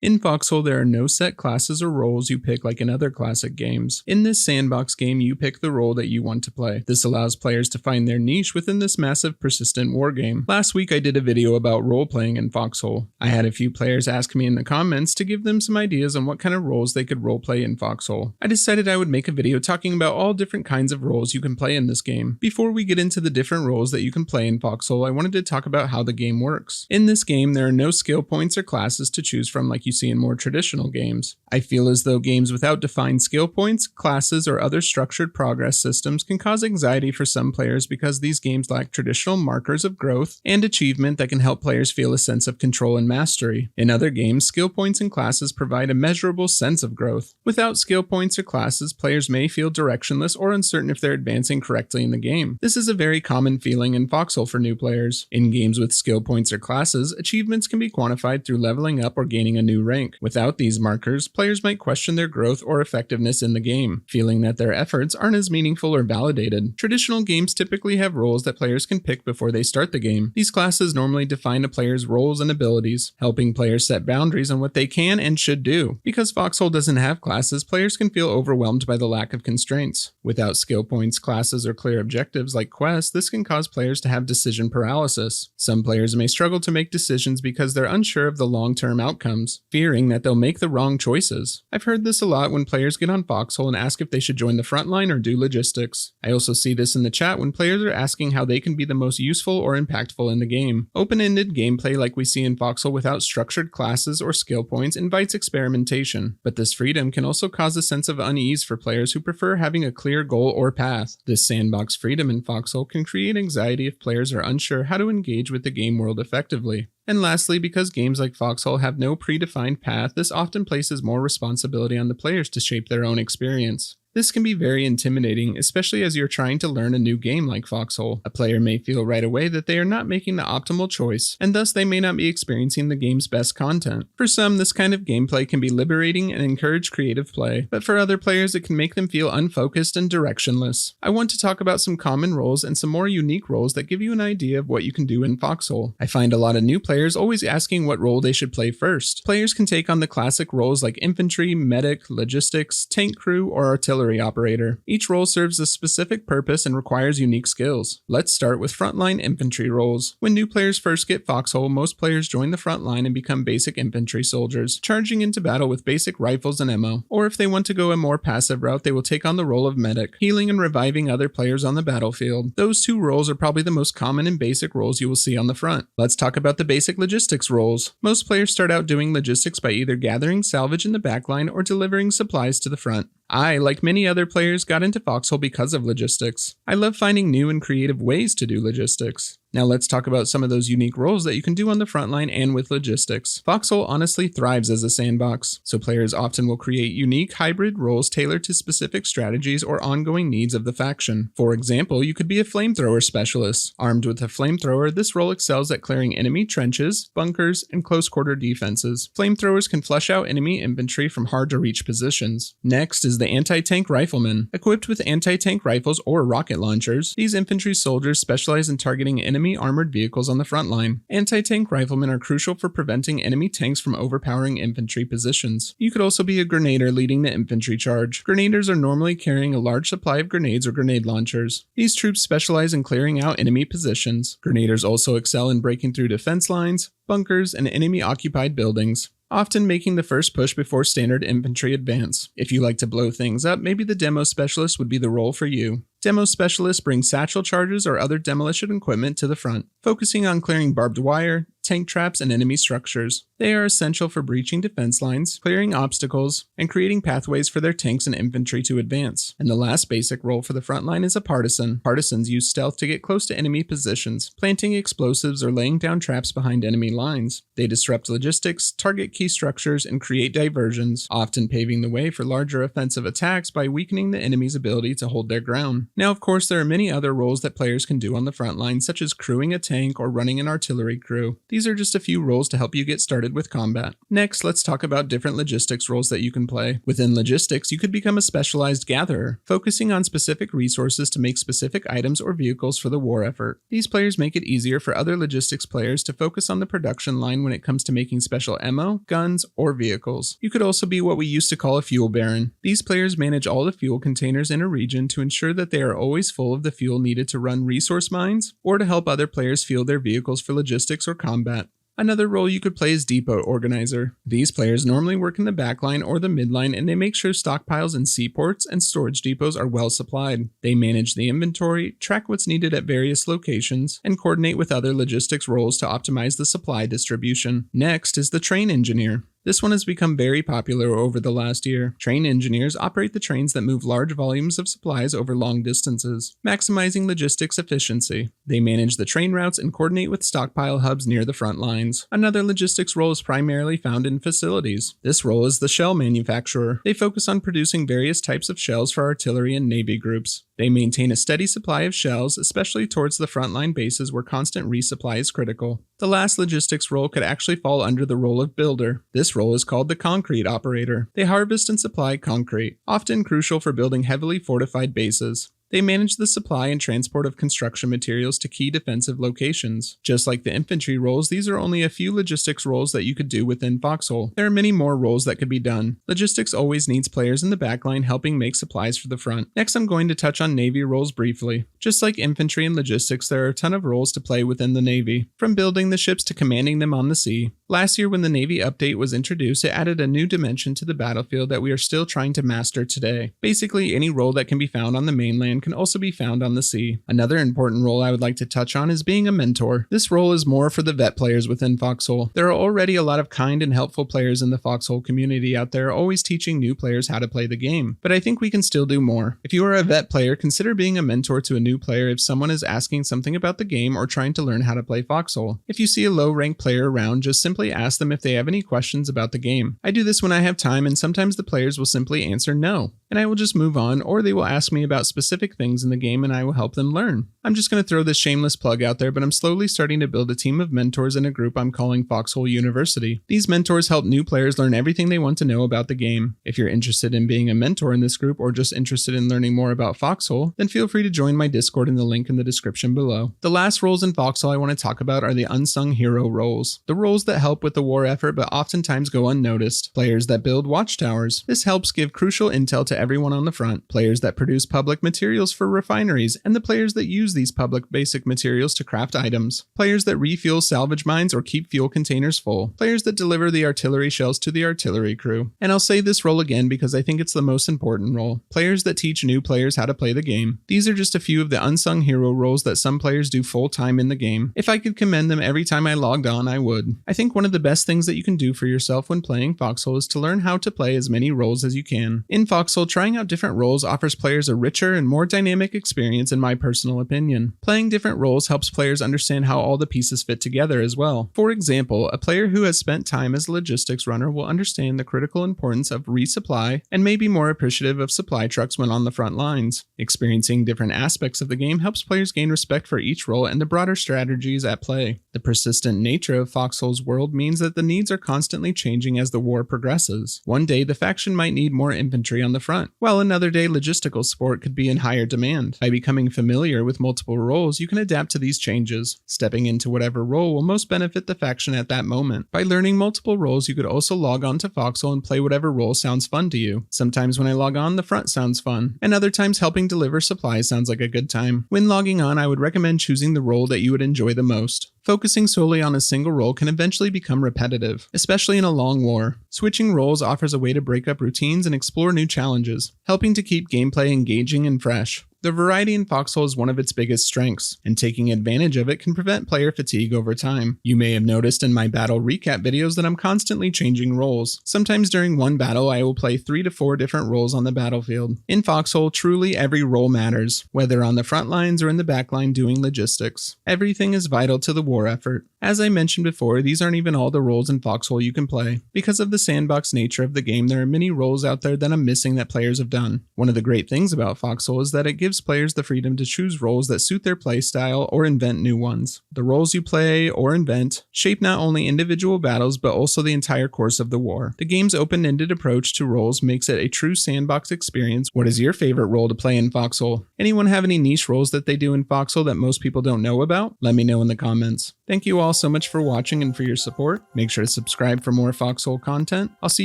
In Foxhole, there are no set classes or roles you pick like in other classic games. In this sandbox game, you pick the role that you want to play. This allows players to find their niche within this massive, persistent war game. Last week, I did a video about role-playing in Foxhole. I had a few players ask me in the comments to give them some ideas on what kind of roles they could roleplay in Foxhole. I decided I would make a video talking about all different kinds of roles you can play in this game. Before we get into the different roles that you can play in Foxhole, I wanted to talk about how the game works. In this game, there are no skill points or classes to choose from like you see in more traditional games. I feel as though games without defined skill points, classes, or other structured progress systems can cause anxiety for some players because these games lack traditional markers of growth and achievement that can help players feel a sense of control and mastery. In other games, skill points and classes provide a measurable sense of growth. Without skill points or classes, players may feel directionless or uncertain if they're advancing correctly in the game. This is a very common feeling in Foxhole for new players. In games with skill points or classes, achievements can be quantified through leveling up or gaining a new rank. Without these markers, players might question their growth or effectiveness in the game, feeling that their efforts aren't as meaningful or validated. Traditional games typically have roles that players can pick before they start the game. These classes normally define a player's roles and abilities, helping players set boundaries on what they can and should do. Because Foxhole doesn't have classes, players can feel overwhelmed by the lack of constraints. Without skill points, classes, or clear objectives like quests, this can cause players to have decision paralysis. Some players may struggle to make decisions because they're unsure of the long-term outcomes, fearing that they'll make the wrong choices. I've heard this a lot when players get on Foxhole and ask if they should join the front line or do logistics. I also see this in the chat when players are asking how they can be the most useful or impactful in the game. Open-ended gameplay like we see in Foxhole without structured classes or skill points invites experimentation, but this freedom can also cause a sense of unease for players who prefer having a clear goal or path. This sandbox freedom in Foxhole can create anxiety if players are unsure how to engage with the game world effectively. And lastly, because games like Foxhole have no predefined path, this often places more responsibility on the players to shape their own experience. This can be very intimidating, especially as you're trying to learn a new game like Foxhole. A player may feel right away that they are not making the optimal choice, and thus they may not be experiencing the game's best content. For some, this kind of gameplay can be liberating and encourage creative play, but for other players it can make them feel unfocused and directionless. I want to talk about some common roles and some more unique roles that give you an idea of what you can do in Foxhole. I find a lot of new players always asking what role they should play first. Players can take on the classic roles like infantry, medic, logistics, tank crew, or artillery operator. Each role serves a specific purpose and requires unique skills. Let's start with frontline infantry roles. When new players first get Foxhole, most players join the front line and become basic infantry soldiers, charging into battle with basic rifles and ammo. Or if they want to go a more passive route, they will take on the role of medic, healing and reviving other players on the battlefield. Those two roles are probably the most common and basic roles you will see on the front. Let's talk about the basic logistics roles. Most players start out doing logistics by either gathering salvage in the backline or delivering supplies to the front. I, like many other players, got into Foxhole because of logistics. I love finding new and creative ways to do logistics. Now let's talk about some of those unique roles that you can do on the front line and with logistics. Foxhole honestly thrives as a sandbox, so players often will create unique hybrid roles tailored to specific strategies or ongoing needs of the faction. For example, you could be a flamethrower specialist. Armed with a flamethrower, this role excels at clearing enemy trenches, bunkers, and close-quarter defenses. Flamethrowers can flush out enemy infantry from hard-to-reach positions. Next is the anti-tank rifleman. Equipped with anti-tank rifles or rocket launchers, these infantry soldiers specialize in targeting enemy armored vehicles on the front line. Anti-tank riflemen are crucial for preventing enemy tanks from overpowering infantry positions. You could also be a grenader leading the infantry charge. Grenadiers are normally carrying a large supply of grenades or grenade launchers. These troops specialize in clearing out enemy positions. Grenadiers also excel in breaking through defense lines, bunkers, and enemy-occupied buildings, often making the first push before standard infantry advance. If you like to blow things up, maybe the demo specialist would be the role for you. Demo specialists bring satchel charges or other demolition equipment to the front, focusing on clearing barbed wire, tank traps, and enemy structures. They are essential for breaching defense lines, clearing obstacles, and creating pathways for their tanks and infantry to advance. And the last basic role for the front line is a partisan. Partisans use stealth to get close to enemy positions, planting explosives or laying down traps behind enemy lines. They disrupt logistics, target key structures, and create diversions, often paving the way for larger offensive attacks by weakening the enemy's ability to hold their ground. Now, of course, there are many other roles that players can do on the front line, such as crewing a tank or running an artillery crew. These These are just a few roles to help you get started with combat. Next, let's talk about different logistics roles that you can play. Within logistics, you could become a specialized gatherer, focusing on specific resources to make specific items or vehicles for the war effort. These players make it easier for other logistics players to focus on the production line when it comes to making special ammo, guns, or vehicles. You could also be what we used to call a fuel baron. These players manage all the fuel containers in a region to ensure that they are always full of the fuel needed to run resource mines or to help other players fuel their vehicles for logistics or combat. Another role you could play is depot organizer. These players normally work in the backline or the midline, and they make sure stockpiles and seaports and storage depots are well supplied. They manage the inventory, track what's needed at various locations, and coordinate with other logistics roles to optimize the supply distribution. Next is the train engineer. This one has become very popular over the last year. Train engineers operate the trains that move large volumes of supplies over long distances, maximizing logistics efficiency. They manage the train routes and coordinate with stockpile hubs near the front lines. Another logistics role is primarily found in facilities. This role is the shell manufacturer. They focus on producing various types of shells for artillery and navy groups. They maintain a steady supply of shells, especially towards the frontline bases where constant resupply is critical. The last logistics role could actually fall under the role of builder. This role is called the concrete operator. They harvest and supply concrete, often crucial for building heavily fortified bases. They manage the supply and transport of construction materials to key defensive locations. Just like the infantry roles, these are only a few logistics roles that you could do within Foxhole. There are many more roles that could be done. Logistics always needs players in the backline helping make supplies for the front. Next, I'm going to touch on Navy roles briefly. Just like infantry and logistics, there are a ton of roles to play within the Navy, from building the ships to commanding them on the sea. Last year when the Navy update was introduced, it added a new dimension to the battlefield that we are still trying to master today. Basically, any role that can be found on the mainland can also be found on the sea. Another important role I would like to touch on is being a mentor. This role is more for the vet players within Foxhole. There are already a lot of kind and helpful players in the Foxhole community out there always teaching new players how to play the game, but I think we can still do more. If you are a vet player, consider being a mentor to a new player if someone is asking something about the game or trying to learn how to play Foxhole. If you see a low-ranked player around, just simply ask them if they have any questions about the game. I do this when I have time, and sometimes the players will simply answer no, and I will just move on, or they will ask me about specific things in the game and I will help them learn. I'm just going to throw this shameless plug out there, but I'm slowly starting to build a team of mentors in a group I'm calling Foxhole University. These mentors help new players learn everything they want to know about the game. If you're interested in being a mentor in this group or just interested in learning more about Foxhole, then feel free to join my Discord in the link in the description below. The last roles in Foxhole I want to talk about are the unsung hero roles. The roles that help with the war effort but oftentimes go unnoticed. Players that build watchtowers. This helps give crucial intel to everyone on the front. Players that produce public materials for refineries, and the players that use these public basic materials to craft items. Players that refuel salvage mines or keep fuel containers full. Players that deliver the artillery shells to the artillery crew. And I'll say this role again because I think it's the most important role. Players that teach new players how to play the game. These are just a few of the unsung hero roles that some players do full time in the game. If I could commend them every time I logged on, I would. I think one of the best things that you can do for yourself when playing Foxhole is to learn how to play as many roles as you can. In Foxhole, trying out different roles offers players a richer and more dynamic experience in my personal opinion. Playing different roles helps players understand how all the pieces fit together as well. For example, a player who has spent time as a logistics runner will understand the critical importance of resupply and may be more appreciative of supply trucks when on the front lines. Experiencing different aspects of the game helps players gain respect for each role and the broader strategies at play. The persistent nature of Foxhole's world means that the needs are constantly changing as the war progresses. One day the faction might need more infantry on the front, while another day logistical support could be in higher demand. By becoming familiar with multiple roles, you can adapt to these changes. Stepping into whatever role will most benefit the faction at that moment. By learning multiple roles, you could also log on to Foxhole and play whatever role sounds fun to you. Sometimes when I log on, the front sounds fun, and other times helping deliver supplies sounds like a good time. When logging on, I would recommend choosing the role that you would enjoy the most. Focusing solely on a single role can eventually become repetitive, especially in a long war. Switching roles offers a way to break up routines and explore new challenges, helping to keep gameplay engaging and fresh. The variety in Foxhole is one of its biggest strengths, and taking advantage of it can prevent player fatigue over time. You may have noticed in my battle recap videos that I'm constantly changing roles. Sometimes during one battle, I will play 3 to 4 different roles on the battlefield. In Foxhole, truly every role matters, whether on the front lines or in the back line doing logistics. Everything is vital to the war effort. As I mentioned before, these aren't even all the roles in Foxhole you can play. Because of the sandbox nature of the game, there are many roles out there that I'm missing that players have done. One of the great things about Foxhole is that it gives players the freedom to choose roles that suit their playstyle or invent new ones. The roles you play or invent shape not only individual battles but also the entire course of the war. The game's open-ended approach to roles makes it a true sandbox experience. What is your favorite role to play in Foxhole? Anyone have any niche roles that they do in Foxhole that most people don't know about? Let me know in the comments. Thank you all so much for watching and for your support. Make sure to subscribe for more Foxhole content. I'll see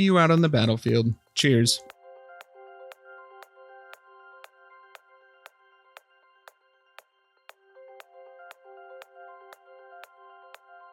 you out on the battlefield. Cheers.